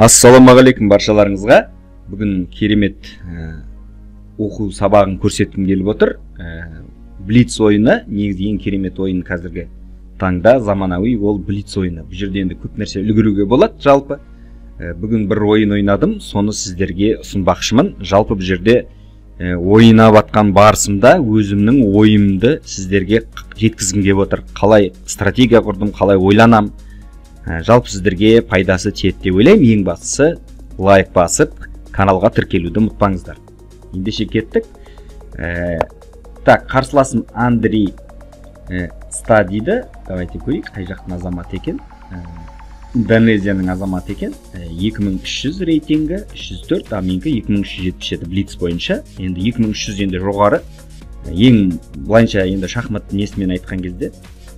Ассалаумағалейкум баршаларыңызға. Бүгін керемет оқу сабағын көрсеткім келіп отыр. Блиц ойыны, негізі ең керемет ойын қазіргі таңда заманауи, ол блиц ойыны. Бұл жерде енді көп нәрсе үлгеруге болады жалпы. Бүгін бір ойын ойнадым, соны сіздерге ұсынбақшымын. Жалпы бұл жерде ойнап атқан барысымда өзімнің ойымды сіздерге жеткізгім келіп отыр. Қалай стратегия құрдым, қалай ойланам. Жалпы сіздерге пайдасы тиеді деп ойлаймын. Ең бастысы лайк басып, каналға тіркелуді ұмытпаңыздар. Ендеше кеттік. Так, қарсыласым Андрей Ста дейді. Давайте көрейік, қай жақтың азаматы екен. Индонезияның азаматы екен. 2300 рейтингі, 304, а менікі 2377 блиц бойынша. Енді 2300 енді жоғары. Ең былайынша енді шахмат несімен айтқан кезде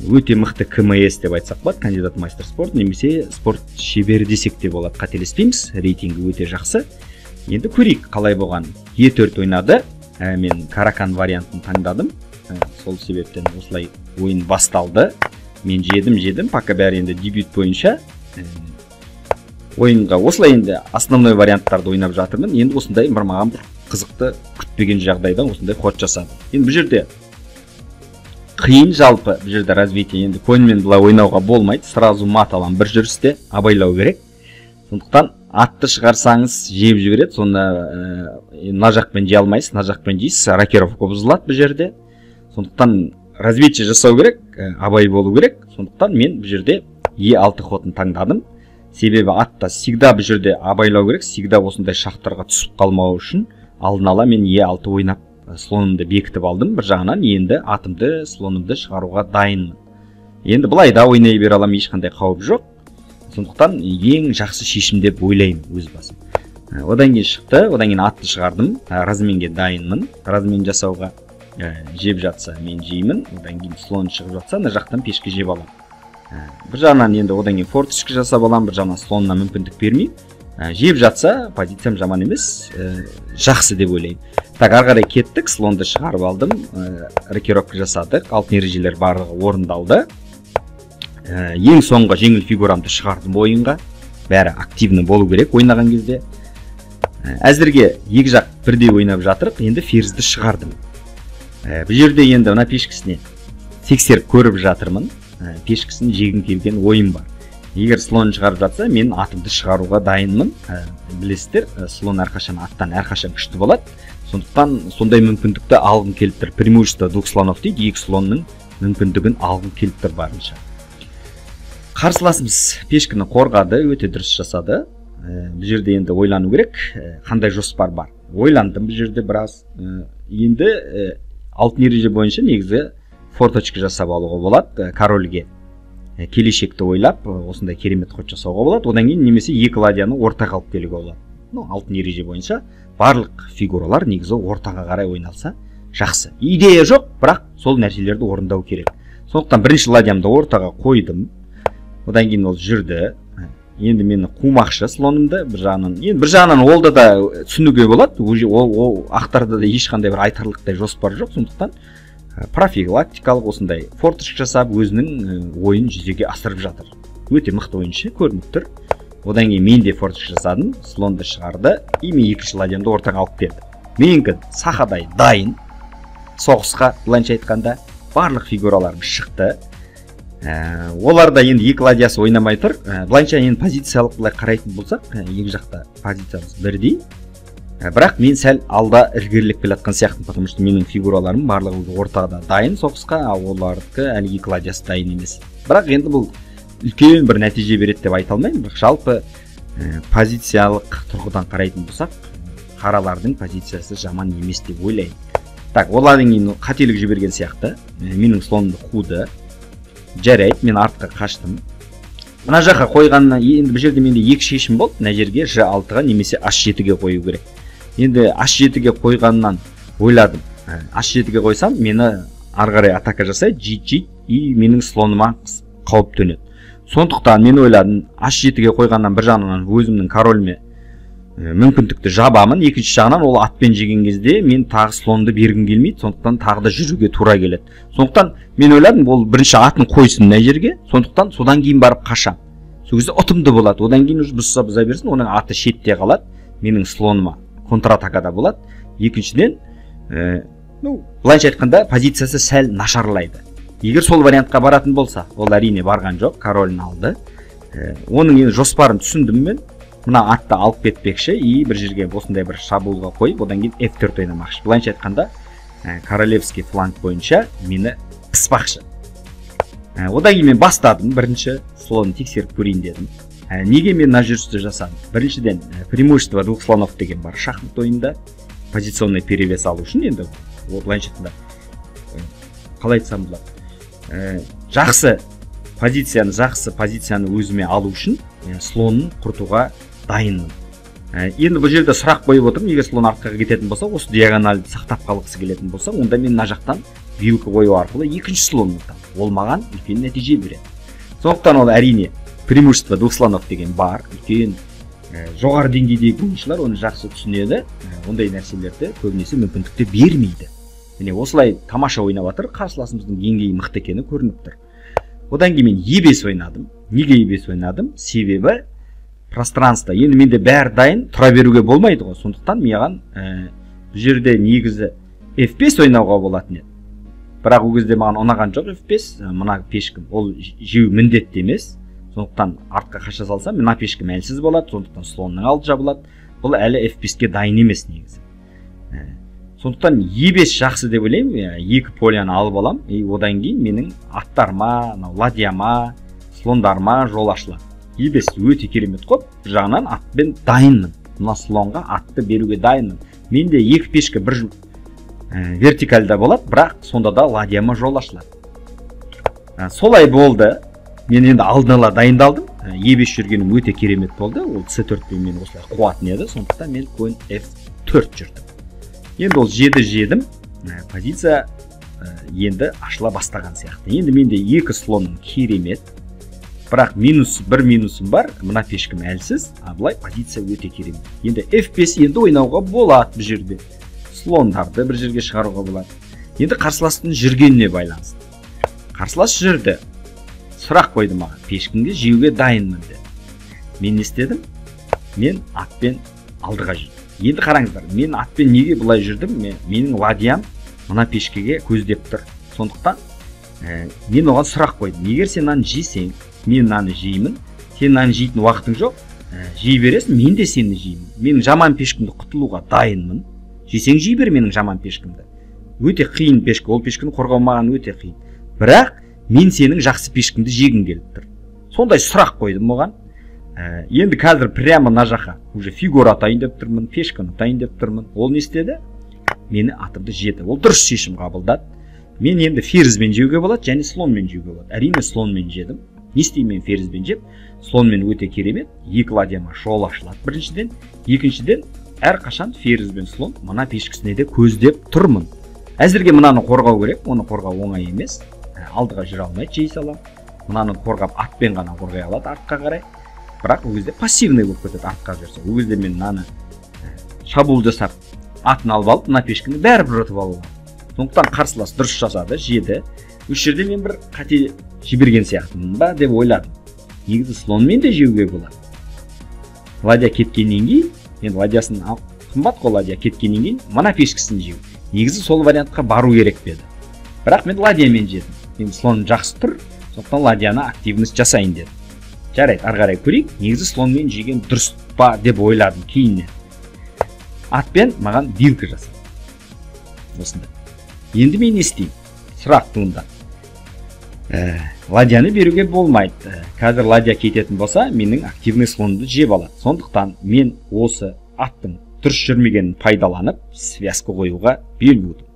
өте мықты КМС деп айтсақ болады, кандидат мастер спорт, немесе спорт шебері десек те болады, қателеспейміз, рейтингі өте жақсы. Енді көрейік қалай болған. E4 ойнады, мен каракан вариантын таңдадым, сол себептен осылай ойын басталды. Мен жедім, пока бәрі енді дебют бойынша ойынға осылай енді основной варианттарды ойнап жатырмын. Енді осындай бір маған бір қызықты күтпеген жағдайдан осындай ход жасады. Енді бұл жерде қиын, жалпы бұл жерде развитие, енді коньмен былай ойнауға болмайды, сразу мат алам бір жүрісте, абайлау керек. Сондықтан атты шығарсаңыз жеп жібереді, сонда мына жақпен жей алмайсыз, мына жақпен жейсіз, рокировка бұзылады бұл жерде. Сондықтан развитие жасау керек, абай болу керек. Сондықтан мен бұл жерде E6 ходын таңдадым. Себебі атта всегда бұл жерде абайлау керек, всегда осындай шақтарға түсіп қалмау үшін алдын ала мен E6 ойнап слонымды бекітіп алдым. Бір жағынан енді атымды, слонымды шығаруға дайынмын. Енді былай да ойнай бере аламын, ешқандай қауіп жоқ. Сондықтан ең жақсы шешім деп ойлаймын өз басым. Одан кейін шықты, одан кейін атты шығардым. Разменге дайынмын. Размен жасауға жеп жатса мен жеймін. Одан кейін слон шығып жатса, мына жақтан пешке жеп аламын. Бір жағынан енді одан кейін форточка жасап аламын, бір жағынан слонына мүмкіндік бермеймін. Жеп жатса позициям жаман емес, жақсы деп ойлаймын. Так, ары қарай кеттік, слонды шығарып алдым, рокировка жасадық, алтын ережелер барлығы орындалды. Ең соңғы жеңіл фигурамды шығардым ойынға, бәрі активны болу керек ойнаған кезде. Әзірге екі жақ бірдей ойнап жатырық, енді ферзді шығардым. Бұл жерде енді мына пешкісіне тексеріп көріп жатырмын, пешкісін жегім келген ойын бар. Егер слон шығарып жатса, мен атымды шығаруға дайынмын. Білесіздер, слон әрқашан аттан әрқашан күшті болады. Сондықтан сондай мүмкіндікті алғым келіп тұр. Преимущество двух слонов дейді, екі слонның мүмкіндігін алғым келіп тұр барынша. Қарсыласымыз пешкіні қорғады, өте дұрыс жасады. Бұл жерде енді ойлану керек, қандай жоспар бар. Ойландым бұл жерде біраз. Енді алтын ереже бойынша негізі форточка жасап алуға болады, корольге келешекті ойлап, осындай керемет ход жасауға болады. Одан кейін немесе екі ладьяны ортаға алып келуге болады. Алтын ереже бойынша барлық фигуралар негізі ортаға қарай ойналса жақсы. Идея жоқ, бірақ сол нәрселерді орындау керек. Сондықтан бірінші ладьямды ортаға қойдым. Одан кейін ол жүрді. Енді мені қумақшы слонымды бір жағынан олда да түсінуге болады. Ол ақтарда да ешқандай бір айтарлықтай жоспар жоқ. Сондықтан профилактикалық осындай форточка жасап өзінің ойын жүзеге асырып жатыр. Өте мықты ойыншы көрініп тұр. Одан кейін мен де форточка жасадым, слонды шығарды, и мен екінші ладьямды ортаға алып келді. Менікі сақадай дайын, соғысқа былайынша айтқанда барлық фигураларым шықты. Оларда енді екі ладьясы ойнамай тұр. Былайынша енді позициялық былай қарайтын болсақ, екі жақта позициямыз бірдей. Бірақ мен сәл алда ілгерілеп келатқан сияқтымын, потому что менің фигураларым барлығы ортада дайын соғысқа, а олардікі әлі екі ладьясы дайын емес. Бірақ енді бұл үлкен бір нәтиже береді деп айта алмаймын. Бірақ жалпы позициялық тұрғыдан қарайтын болсақ, қаралардың позициясы жаман емес деп ойлаймын. Так, олардың кейін қателік жіберген сияқты. Менің слонымды қуды. Жарайды, мен артқа қаштым. Мына жаққа қойғанына енді бұл жерде менде екі шешім болды. Мына жерге Ж6-ға немесе H7-ге қою керек. Енді H7-ге қойғаннан ойладым. H7-ге қойсам, мені ары қарай атака жасайды, жейді, и менің слоныма қауіп төнеді. Сондықтан мен ойладым, H7-ге қойғаннан бір жағынан өзімнің корольме мүмкіндікті жабамын, екінші жағынан ол атпен жеген кезде мен тағы слонды бергім келмейді, сондықтан тағы да жүруге тура келеді. Сондықтан мен ойладым, ол бірінші атын қойсын мына жерге, сондықтан содан кейін барып қашам. сол кезде ұтымды болады. Одан кейін уже бұзса берсін, оның аты шетте қалады, менің слоныма контратакада болады. Екіншіден, былайша айтқанда позициясы сәл нашарлайды. Егер сол вариантқа баратын болса, ол әрине барған жоқ, королін алды. Оның енді жоспарын түсіндім мен. Мына атты алып кетпекші, бір жерге осындай бір шабуылға қойып, одан кейін F4 ойнамақшы. Былайша айтқанда, королевский фланг бойынша мені пыспақшы. Одан кейін мен бастадым, бірінші слонын тексеріп көрейін дедім. Неге мен мына жүрісті жасадым? Біріншіден, преимущество двух слонов деген бар шахмат ойында, позиционный перевес алу үшін, енді былайша айтқанда қалай айтсам болады, жақсы позицияны өзіме алу үшін слонын құртуға дайынмын. Енді бұл жерде сұрақ қойып отырмын, егер слон артқа кететін болса, осы диагоналды сақтап қалғысы келетін болса, онда мен мына жақтан вилка қою арқылы екінші слонды ұтамын. Ол маған үлкен нәтиже береді. Сондықтан ол әрине преимущество двух слонов деген бар, үлкен жоғары деңгейдегі ойыншылар оны жақсы түсінеді, ондай нәрселерді көбінесе мүмкіндікті бермейді. Міне осылай тамаша ойнап жатыр, қарсыласымыздың деңгейі мықты екені көрініп тұр. Одан кейін мен E5 ойнадым. Неге E5 ойнадым? Себебі пространство. Енді менде бәрі дайын, тұра беруге болмайды ғой. Сондықтан маған бұл жерде негізі F5 ойнауға болатын еді. Бірақ ол кезде маған ұнаған жоқ F5, мына пешкім. Ол жеу міндетті емес. Сондықтан артқа қаша салсам, мына пешкім әлсіз болады, сондықтан слонның алды жабылады. Бұл әлі F5-ке дайын емес негізі. Сондықтан E5 жақсы деп ойлаймын, екі поляны алып алам, одан кейін менің аттарыма, ладьяма, слондарыма жол ашылады. E5 өте керемет қой, бір жағынан атпен дайынмын. Мына слонға атты беруге дайынмын. Менде екі пешкі бір вертикальда болады, бірақ сонда да ладьяма жол ашылады. Солай болды. Мен енді алдын ала дайындалдым. E5 жүргенім өте керемет болды. Ол C4 пен мен осылай қуатын еді, сондықтан мен қойын F4 жүрдім. Енді ол жедім, позиция енді ашыла бастаған сияқты. Енді менде екі слоным керемет, бірақ бір минусым бар, мына пешкім әлсіз, былай позиция өте керемет. Енді F5 енді ойнауға болады бұл жерде. Слондарды бір жерге шығаруға болады. Енді қарсыластың жүргеніне байланысты. Қарсылас жүрді, сұрақ қойды маған, пешкімге жеуге дайынмын деді. Мен не істедім? Мен атпен алдыға жүрдім. Енді қараңыздар, мен атпен неге бұлай жүрдім? Менің ладьям мына пешкеге көздеп тұр. Сондықтан мен оған сұрақ қойдым. Егер сен наны жесең, мен наны жеймін. Сен наны жейтін уақытың жоқ. Жей бересің, мен де сені жеймін. Менің жаман пешкімді құтылуға дайынмын. Жесең жей бер менің жаман пешкімді. Өте қиын пешкі, ол пешкіні қорғау маған өте қиын. Бірақ мен сенің жақсы пешкімді жегім келіп тұр. Сондай сұрақ қойдым оған. Енді қазір прямо на жаққа уже фигура атайын деп тұрмын, пешканы атайын деп тұрмын. Ол не істеді? Мені атымды жеді. Ол дұрыс шешім қабылдады. Мен енді ферзбен жеуге болады, және слонмен жеуге болады. Әрине слонмен жедім. Не істеймін мен ферзбен жеп? Слонмен өте керемет. Екі ладьяма жол ашылады біріншіден. Екіншіден, әрқашан ферзбен слон мына пешкісіне де көздеп тұрмын. Әзірге мынаны қорғау керек, оны қорғау оңай емес. Алдыға жүре алмайды, жей салам. Мынаны қорғап атпен ғана қорғай алады артқа қарай. Бірақ ол кезде пассивный болып кетеді артқа жүрсе. Ол кезде мен мынаны шабуыл жасап, атын алып, мына пешкіні бәрібір ұтып алуға. Сондықтан қарсылас дұрыс жасады, жеді. Осы жерде мен бір қате жіберген сияқтымын ба деп ойладым. Негізі слонмен де жеуге болады. Ладья кеткеннен кейін, енді ладьясын қымбат қой ладья кеткеннен кейін, мына пешкісін жеу. Негізі сол вариантқа бару керек деді. Бірақ мен ладьямен жедім. Енді слон жақсы тұр, сондықтан ладьяны активность жасайын деді. Жарайды, ары қарай көрейік. Негізі слонмен жеген дұрыс па деп ойладым кейіннен. Атпен маған вилка жасады. Осында. Енді мен не істеймін? Сұрақ туындады. Ладьяны беруге болмайды. Қазір ладья кететін болса, менің активный слонымды жеп алады. Сондықтан мен осы аттың дұрыс жүрмегенін пайдаланып, связка қоюға бел будым.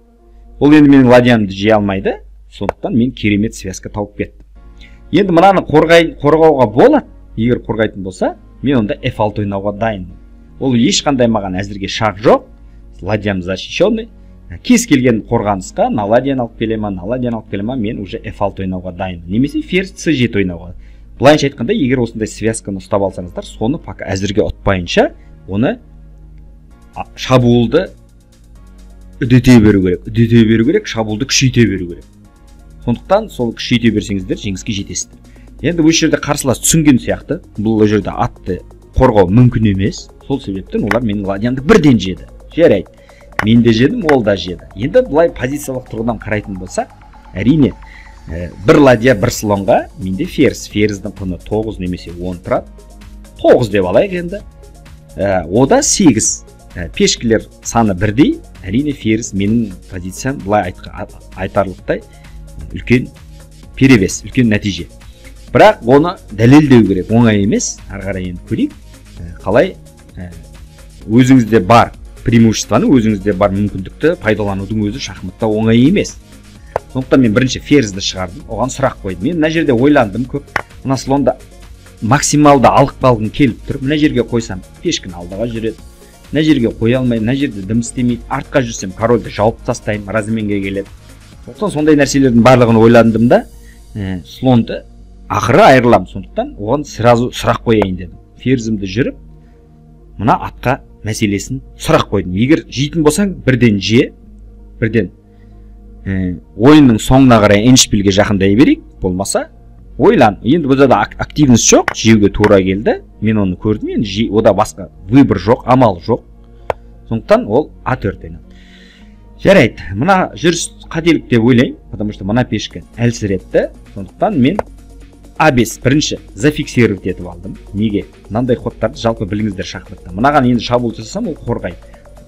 Ол енді менің ладьямды жей алмайды, сондықтан мен керемет связка тауып кеттім. Енді мынаны қорғауға болады. Егер қорғайтын болса, мен онда F6 ойнауға дайынмын. Ол ешқандай маған әзірге шақ жоқ. Ладьям защищенный. Кез келген қорғанысқа ладьяны алып келема, мен уже F6 ойнауға дайынмын. Немесе ферзь C7 ойнауға. Былайша айтқанда, егер осындай связканы ұстап алсаңыздар, соны пока әзірге ұтпайынша, оны шабуылды үдете беру керек, шабуылды күшейте беру керек. Сондықтан сол күшейте берсеңіздер жеңіске жетесіздер. Енді бұл жерде қарсылас түсінген сияқты, бұл жерде атты қорғау мүмкін емес. Сол себептен олар менің ладьямды бірден жеді. Жарайды. Мен де жедім, ол да жеді. Енді бұлай позициялық тұрғыдан қарайтын болсақ, әрине, бір ладья бір слонға менде ферзь. Ферзьдің құны 9 немесе 10 тұрады. 9 деп алайық енді. Ода 8. Пешкелер саны бірдей. Әрине ферзь менің позициям бұлай айтарлықтай үлкен перевес, үлкен нәтиже. Бірақ оны дәлелдеу керек, оңай емес. Ары қарай енді көрейік. Қалай өзіңізде бар преимуществоны, өзіңізде бар мүмкіндікті пайдаланудың өзі шахматта оңай емес. Сондықтан мен бірінші ферзьді шығардым, оған сұрақ қойдым. Мен мына жерде ойландым көп. Мына слонда максималды алып келіп тұр. Мына жерге қойсам, пешкін алдыға жүреді. Мына жерге қоя алмай, мына жерде дым істемейді. Артқа жүрсем, корольді жауып тастаймын, разменге келеді. Сондықтан сондай нәрселердің барлығын ойландым да, слонды ақыры айырылам. Сондықтан оған сразу сұрақ қояйын дедім. Ферзімді жүріп, мына атқа мәселесін сұрақ қойдым. Егер жейтін болсаң, бірден же, бірден ойынның соңына қарай эндшпильге жақындай берейік. Болмаса, ойлан. Енді бұда да активность жоқ, жеуге тура келді. Мен оны көрдім, енді ода басқа выбор жоқ, амал жоқ. Сондықтан ол А4 ойнады. Жарайды, мына жүріс қателік деп ойлаймын, потому что мына пешкі әлсіретті. Сондықтан мен А5 бірінші зафиксировать етіп алдым. Неге? Мынандай ходтарды жалпы біліңіздер шахматта. Мынаған енді шабуыл жасасам, ол қорғайды.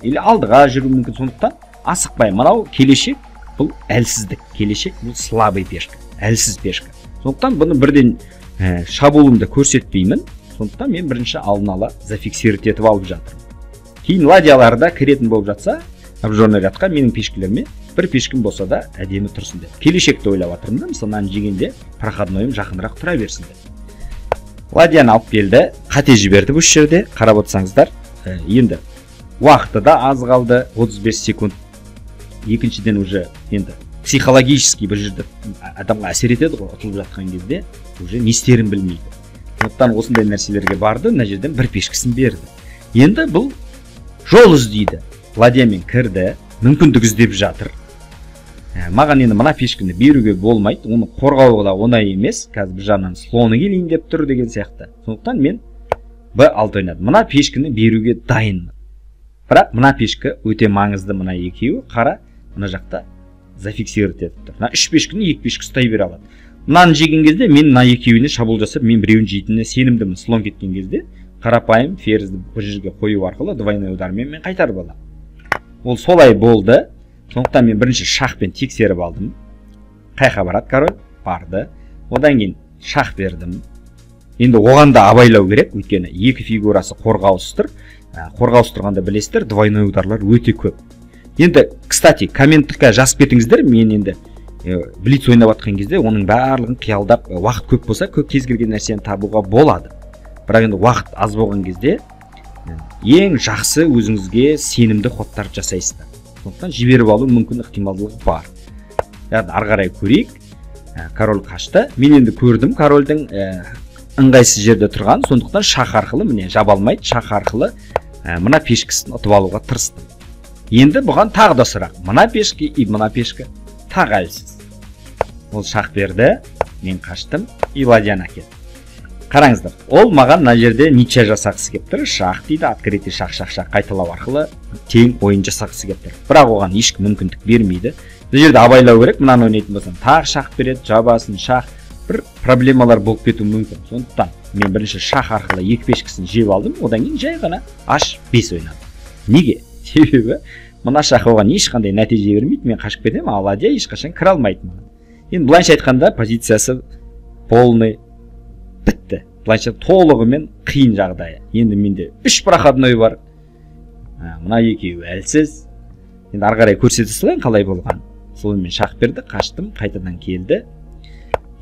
Или алдыға жүру мүмкін. Сондықтан асықпай. Мынау келешек, бұл әлсіздік. Келешек бұл слабый пешка, әлсіз пешка. Сондықтан бұны бірден шабуылымды көрсетпеймін. Сондықтан мен бірінші алдын ала зафиксировать етіп алып жатырмын. Кейін ладьяларда кіретін болып жатса, обжорный рядқа менің пешкелеріме бір пешкім болса да әдемі тұрсын деп. Келешекті ойлап жатырмын да, мысалы мынаны жегенде проходнойым жақынырақ тұра берсін деп. Ладьяны алып келді, қате жіберді бұл жерде. Қарап отырсаңыздар, енді уақыты да аз қалды, 35 секунд. Екіншіден уже енді психологически бір жерде адамға әсер етеді ғой, ұтылып жатқан кезде уже не істерін білмейді. Сондықтан осындай нәрселерге барды, мына жерден бір пешкісін берді. Енді бұл жол іздейді. Ладьямен кірді, мүмкіндік іздеп жатыр. Маған енді мына пешкіні беруге болмайды, оны қорғауға да оңай емес. Қазір бір жағынан слоны келейін деп тұр деген сияқты. Сондықтан мен Б6 ойнадым. Мына пешкіні беруге дайынмын. Бірақ мына пешкі өте маңызды, мына екеуі қара, мына жақта зафиксировать етіп тұр. Мына 3 пешкіні 2 пешкі ұстай бере алады. Мынаны жеген кезде мен мына екеуіне шабуыл жасап, мен біреуін жейтініне сенімдімін. Слон кеткен кезде қарапайым ферзді бір жерге қою арқылы двойной удармен мен қайтарып аламын. Ол солай болды. Сондықтан мен бірінші шахпен тексеріп алдым. Қайқа барады король? Барды. Одан кейін шах бердім. Енді оған да абайлау керек, өйткені екі фигурасы қорғаусыз тұр. Қорғаусыз тұрғанда білесіздер, двойной ударлар өте көп. Енді, кстати, комментке жазып кетіңіздер, мен енді блиц ойнап жатқан кезде оның барлығын қиялдап, уақыт көп болса, кез келген нәрсені табуға болады. Бірақ енді уақыт аз болған кезде ең жақсы өзіңізге сенімді ходтар жасайсыздар. Сондықтан жіберіп алу мүмкін ықтималдығы бар. Яғни ары қарай көрейік. Король қашты. Мен енді көрдім корольдің ыңғайсыз жерде тұрған. Сондықтан шах арқылы, міне жаба алмайды, шах арқылы мына пешкісін ұтып алуға тырыстым. Енді бұған тағы да сұрақ. Мына пешкі и мына пешкі тағы әлсіз. Ол шах берді, мен қаштым, и ладьяны әкелді. Қараңыздар, ол маған мына жерде ничья жасағысы келіп тұр. Шах дейді, открытый шах қайталау арқылы тең ойын жасағысы келіп тұр. Бірақ оған ешкім мүмкіндік бермейді. Бұл жерде абайлау керек. Мынаны ойнайтын болсам, тағы шах береді, жабасын шах. Бір проблемалар болып кетуі мүмкін. Сондықтан мен бірінші шах арқылы екі пешкісін жеп алдым, одан кейін жай ғана H5 ойнадым. Неге? Себебі мына шах оған ешқандай нәтиже бермейді. Мен қашып кетемін, ал ладья ешқашан кіре алмайды маған. Енді былайша айтқанда позициясы полный бітті. Былайша толығымен қиын жағдайы. Енді менде 3 проходной бар. Мына екеуі әлсіз. Енді ары қарай көрсете салайын қалай болған. Солымен шах берді, қаштым, қайтадан келді.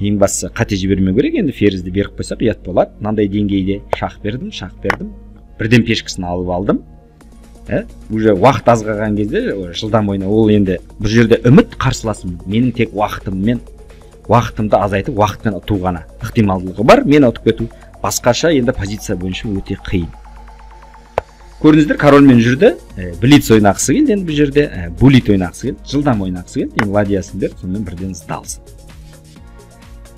Ең бастысы қате жібермеу керек. Енді ферзді беріп қойсақ ұят болады. Мынандай деңгейде шах бердім. Бірден пешкісін алып алдым. Уже уақыт аз қалған кезде жылдам ойна. Ол енді бұл жерде үміт қарсыласым. Менің тек уақытымды азайтып, уақытпен ұту ғана ықтималдылығы бар. Мен ұтып кету. Басқаша енді позиция бойынша өте қиын. Көрдіңіздер, корольмен жүрді. Блиц ойнағысы келді енді бұл жерде. Булит ойнағысы келді. Жылдам ойнағысы келді. Енді ладьясын беріп, сонымен бірден сдалсын.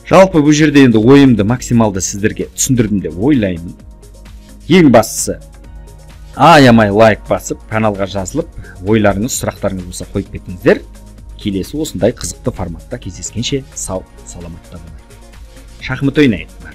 Жалпы бұл жерде енді ойымды максималды сіздерге түсіндірдім деп ойлаймын. Ең бастысы аямай лайк басып, каналға жазылып, ойларыңыз, сұрақтарыңыз болса қойып кетіңіздер. Келесі осындай қызықты форматта кездескенше сау, саламатта болыңыздар. Шахмат ойнайық.